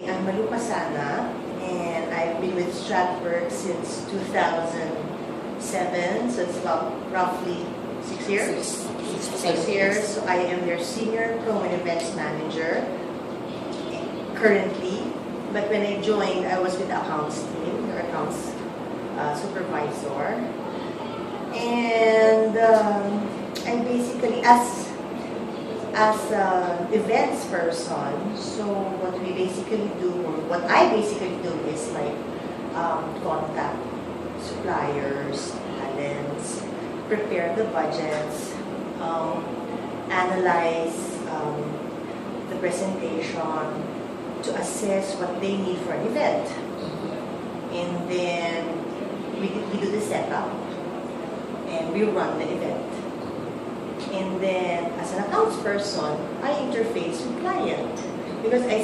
I'm Malou Pasana, and I've been with Stratford since 2007, so it's about roughly 6 years. 6 years. So I am their senior promo and events manager currently. But when I joined, I was with the accounts team, their accounts supervisor, and I basically as an events person, so what we basically do, or what I basically do is like contact suppliers, talents, prepare the budgets, analyze the presentation to assess what they need for an event. And then we do the setup and we run the event. And then, as an accounts person, I interface with client because I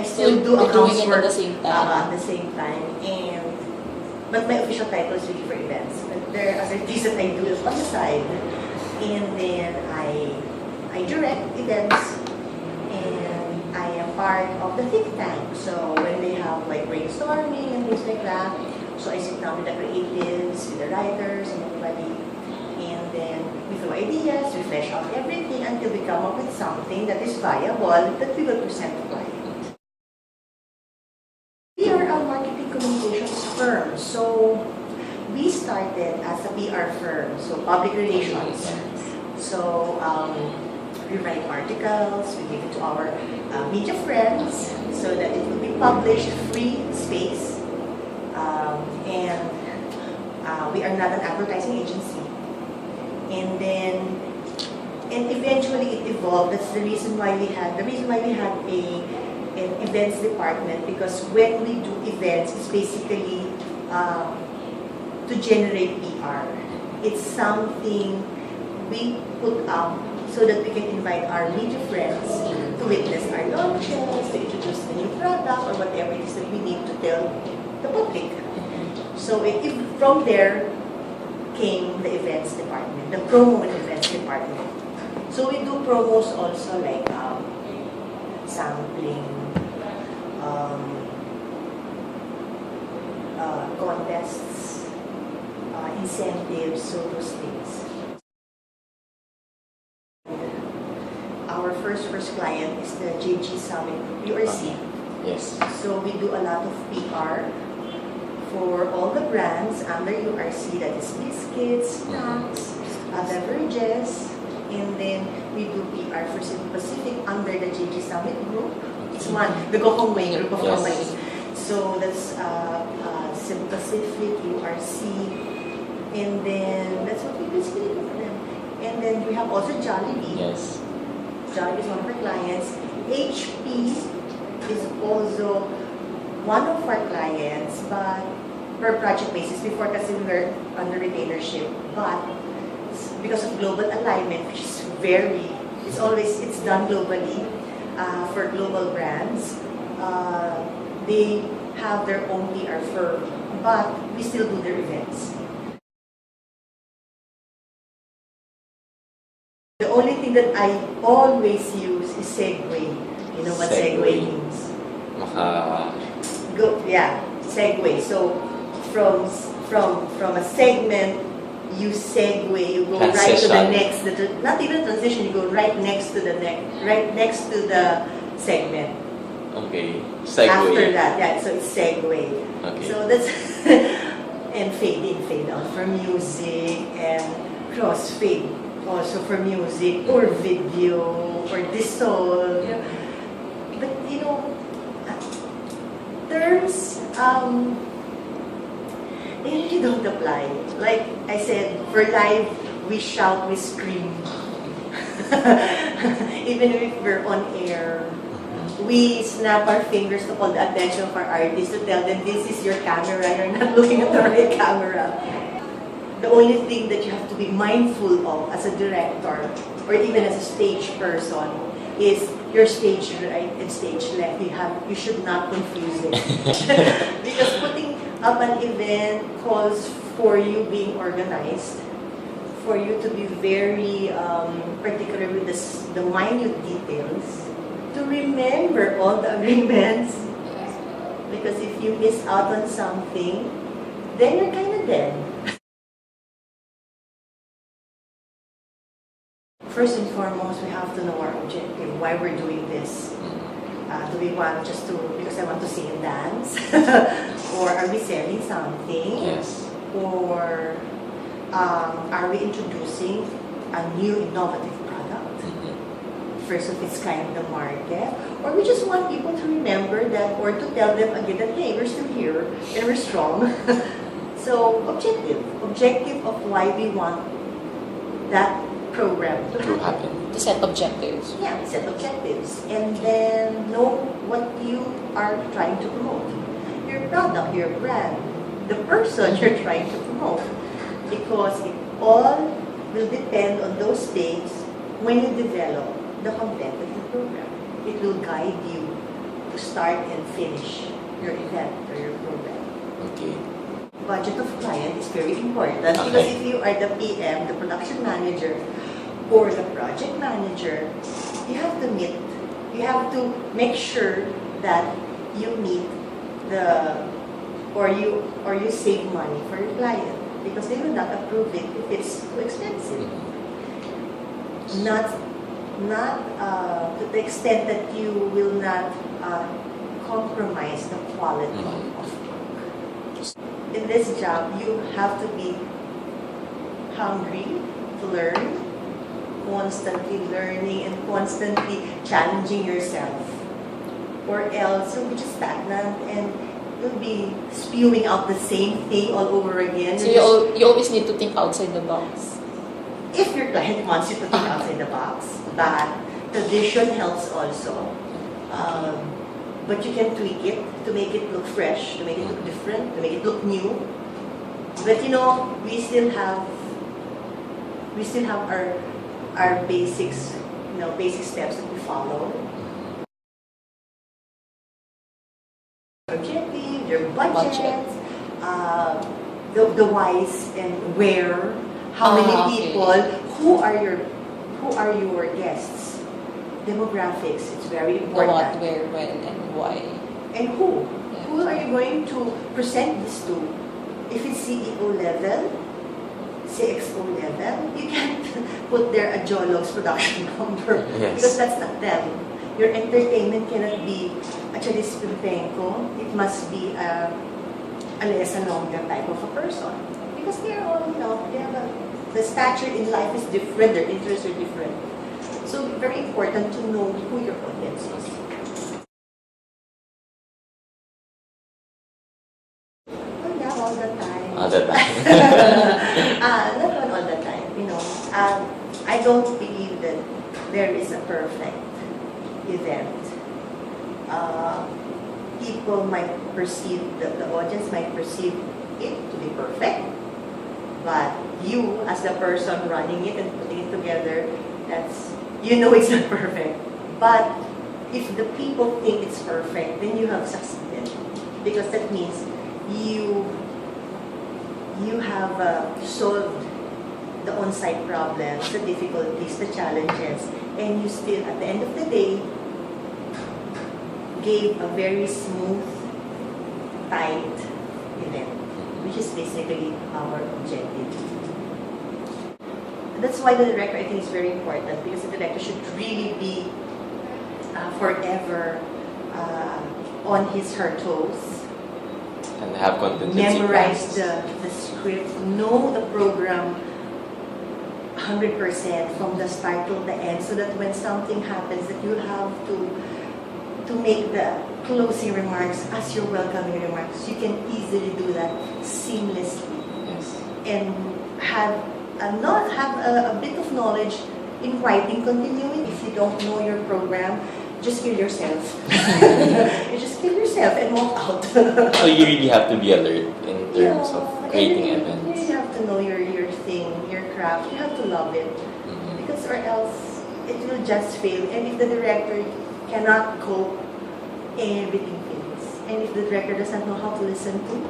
still do accounts work at the same time. But my official title is really for events. But there are other things that I do on the side. And then I direct events, and I am part of the think tank. So when they have like brainstorming and things like that, so I sit down with the creatives, with the writers, and everybody. And then we throw ideas, we flesh out everything until we come up with something that is viable that we will present to client. We are a marketing communications firm, so we started as a PR firm, so public relations. So we write articles, we give it to our media friends so that it will be published free space. And we are not an advertising agency. And eventually it evolved. That's the reason why we had an events department, because when we do events, it's basically to generate PR. It's something we put up so that we can invite our media friends to witness our launches, to introduce the new product or whatever it is that we need to tell the public. So from there came the events department, the promo and events department. So we do promos also like sampling, contests, incentives, so those things. Our first client is the JG Summit URC. Yes. So we do a lot of PR for all the brands under URC, that is biscuits, snacks, beverages, and then we do PR for Pacific under the JG Summit group. It's the Go Home Way group of companies. So that's Pacific, URC, and then that's what we basically do for them. And then we have also Jollibee. Yes. Jollibee is one of our clients. HP is also one of our clients, but per project basis. Before, kasi we were under retailership, but because of global alignment, which is it's done globally for global brands. They have their own PR firm, but we still do their events. The only thing that I always use is segue. You know what segue means? Segue. So from a segment, you segue, you go right to the next. Not even transition. You go right next to the segment. Okay. Segue. After that, so it's segue. Okay. So that's and fade in, fade out for music, and crossfade also for music or video or dissolve. But terms they really don't apply. Like I said, for live, we shout, we scream. Even if we're on air, we snap our fingers to call the attention of our artists, to tell them this is your camera, you're not looking at the right camera. The only thing that you have to be mindful of as a director, or even as a stage person, is your stage right and stage left. You should not confuse it. Because putting up an event calls for you being organized, for you to be very particular with the minute details, to remember all the agreements. Because if you miss out on something, then you're kind of dead. First and foremost, we have to know our objective, why we're doing this. Do we want just to, because I want to sing and dance? Or are we selling something? Yes. Or are we introducing a new innovative product? First of its kind in the market? Or we just want people to remember that, or to tell them again that, hey, we're still here and we're strong. So, objective of why we want that program to happen. To set objectives. Yeah, set objectives. And then know what you are trying to promote. Your product, your brand, the person you're trying to promote. Because it all will depend on those days when you develop the content of the program. It will guide you to start and finish your event or your program. Okay. Budget of client is very important because if you are the PM, the production manager, or the project manager, you have to make sure that you meet or you save money for your client because they will not approve it if it's too expensive. Not to the extent that you will not compromise the quality of work. In this job, you have to be hungry to learn, constantly learning and constantly challenging yourself. Or else you'll be just stagnant and you'll be spewing out the same thing all over again. So you always need to think outside the box. If your client wants you to think outside the box, but the vision helps also. But you can tweak it to make it look fresh, to make it look different, to make it look new. But you know, we still have our basics, basic steps that we follow. Objective, your budget, the whys and where, how many people, who are your guests, demographics. It's very The important. what, where, when, and why. And who? Yeah. Who are you going to present this to? If it's CEO level, CXO level, you can't put there a Jolog's production number because that's not them. Your entertainment cannot be a Charis Pimpenko. It must be a Lesa Longa type of a person. Because they're all, the stature in life is different, their interests are different. So very important to know who your audience is. Well, not all the time. All the time. Not all the time, I don't believe that there is a perfect event. People might perceive, the audience might perceive it to be perfect, but you, as the person running it and putting it together, it's not perfect. But if the people think it's perfect, then you have succeeded. Because that means you have solved the on-site problems, the difficulties, the challenges, and you still, at the end of the day, gave a very smooth, tight event, which is basically our objective. That's why the director, I think, is very important, because the director should really be forever on her toes. And have contingency Memorize plans. the script, know the program 100% from the start till the end, so that when something happens, that you have to make the closing remarks as your welcoming remarks. You can easily do that seamlessly. Yes. And have a bit of knowledge in writing continuity. If you don't know your program, just kill yourself. You just kill yourself and walk out. So you really have to be alert in terms of creating You events. really have to know your thing, your craft. You have to love it. Because or else it will just fail. And if the director cannot cope, everything fails. And if the director doesn't know how to listen to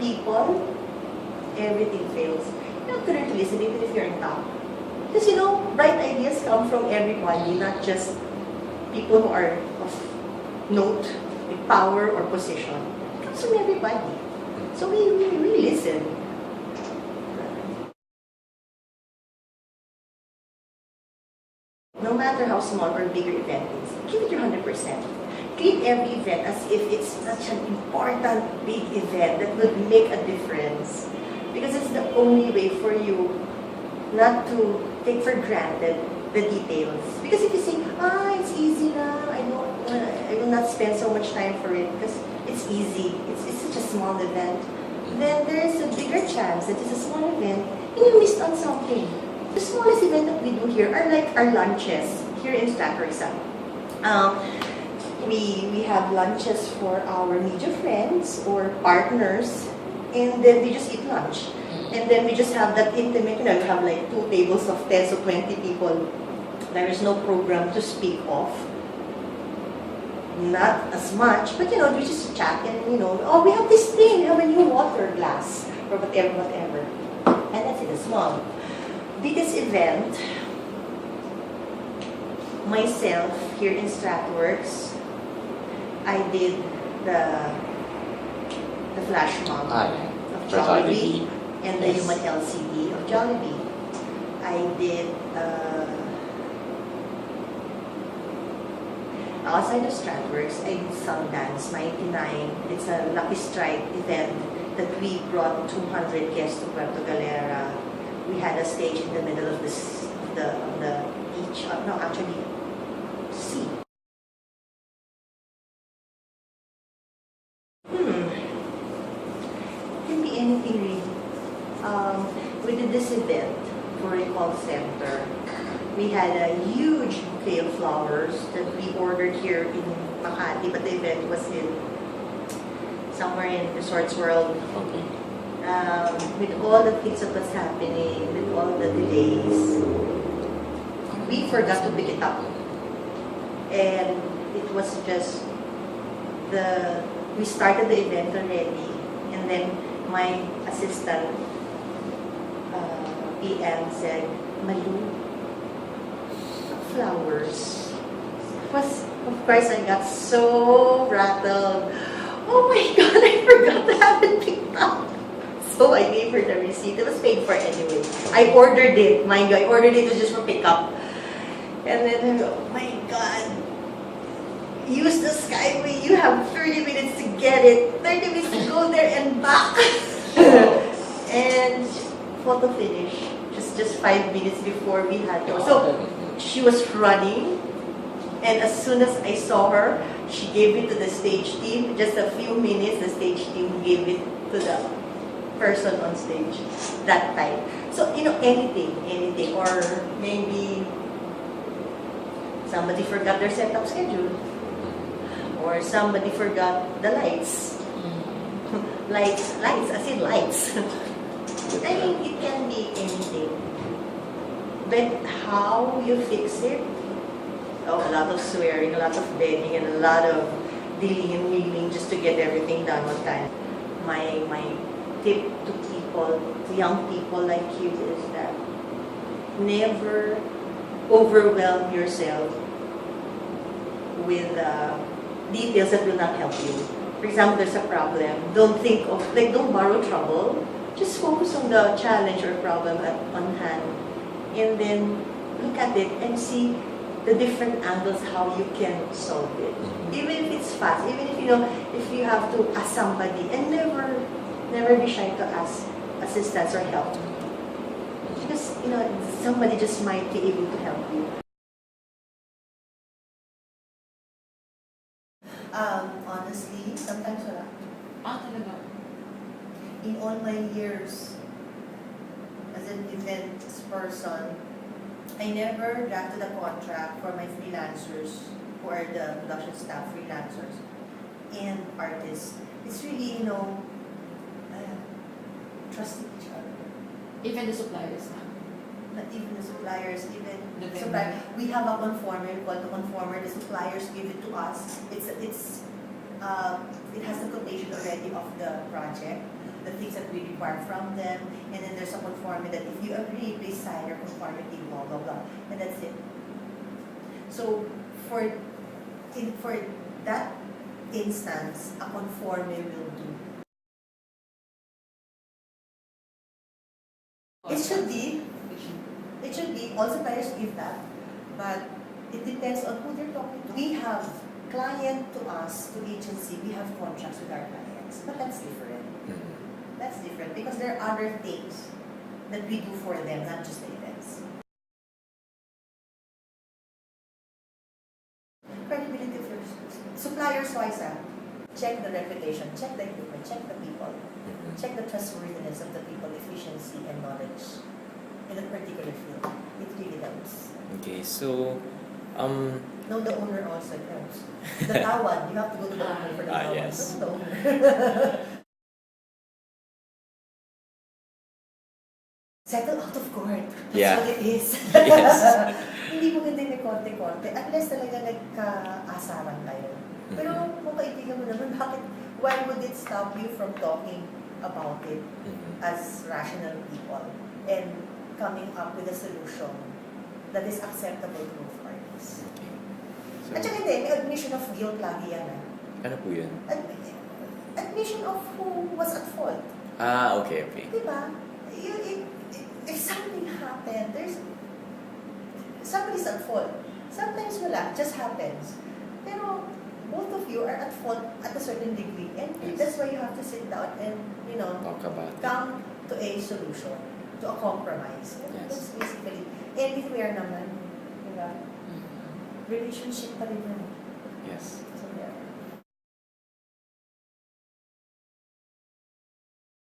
people, everything fails. You have to learn to listen even if you're on top. Because bright ideas come from everybody, not just people who are of note, with power or position. It comes from everybody. So we listen. No matter how small or big your event is, give it your 100%. Treat every event as if it's such an important, big event that would make a difference. Because it's the only way for you not to take for granted the details. Because if you say, it's easy now, I will not spend so much time for it because it's easy, it's such a small event, then there is a bigger chance that it's a small event and you missed on something. The smallest event that we do here are like our lunches here in Stratford. We have lunches for our media friends or partners, and then we just eat lunch. And then we just have that intimate, we have like 2 tables of 10 to 20 people. There is no program to speak of. Not as much, but we just chat and we have this thing, we have a new water glass, or whatever. And that's it, a small. Biggest event, myself here in Stratworks, I did the flash mob of Jollibee and the human LCD of Jollibee. I did outside of Stratworks, I did Sundance 99. It's a Lucky Strike event that we brought 200 guests to Puerto Galera. We had a stage in the middle of the beach, no, actually, sea. Can be anything really. We did this event for a call center. We had a huge bouquet of flowers that we ordered here in Makati, but the event was in somewhere in Resorts World. Okay. With all the things that was happening, with all the delays, we forgot to pick it up. And it was just we started the event already, and then my assistant PM said, Malou, flowers. Of course, I got so rattled. Oh my God, I forgot to have it picked up. So I gave her the receipt. It was paid for anyway. I ordered it, mind you. I ordered it just for pickup. And then I go, oh my God. Use the Skyway. You have 30 minutes to get it. 30 minutes to go there and back. And photo finish. Just 5 minutes before we had to. So she was running. And as soon as I saw her, she gave it to the stage team. Just a few minutes, the stage team gave it to the person on stage that time. So, anything. Or maybe somebody forgot their setup schedule. Or somebody forgot the lights. lights, I said lights. I mean, it can be anything. But how you fix it? A lot of swearing, a lot of begging, and a lot of dealing and wheeling just to get everything done on time. My tip to people, to young people like you, is that never overwhelm yourself with details that will not help you. For example, there's a problem. Don't borrow trouble. Just focus on the challenge or problem on hand, and then look at it and see the different angles how you can solve it. Even if it's fast, even if you have to ask somebody, and never be shy to ask assistance or help. Because somebody just might be able to help you. Honestly, sometimes wala. Talaga? In all my years as an events person, I never drafted a contract for my freelancers, who are the production staff freelancers and artists. It's really, trusting each other. Even the suppliers na? Not even the suppliers, even The the supplier. We have a conformer, we call it a conformer. The suppliers give it to us. It has the quotation already of the project, the things that we require from them, and then there's a conformity that if you agree, please sign your conformity, blah, blah, blah, and that's it. So for for that instance, a conforme will do. It should be. It should be. All suppliers give that, but it depends on who they're talking to. We have client to us, to agency, we have contracts with our clients, but that's different. That's different because there are other things that we do for them, not just the events. Credibility of your suppliers wise, check the reputation, check the equipment, check the people, check the trustworthiness of the people, efficiency and knowledge in a particular field. It really helps. Okay, so No, the owner also helps. The tawad, you have to go to the owner for the tawad. yes. No, the owner. Settle out of court. That's Yeah. what it is. Yes. Hindi mo ganda may konti-konti. Unless talaga nagka-asaran kayo. Pero kung kaibigan mo naman, why would it stop you from talking about it as rational people and coming up with a solution that is acceptable to both parties? Okay. So, At saka hindi, may admission of guilt lagi yan. ano po yun? Admission of who was at fault. Okay. Diba? If something happened, somebody's at fault. Sometimes wala, it just happens. Pero both of you are at fault at a certain degree. And that's why you have to sit down and, Talk about it. come to a solution, to a compromise. And that's basically, anywhere naman, diba? Relationship pa rin yun. Yes.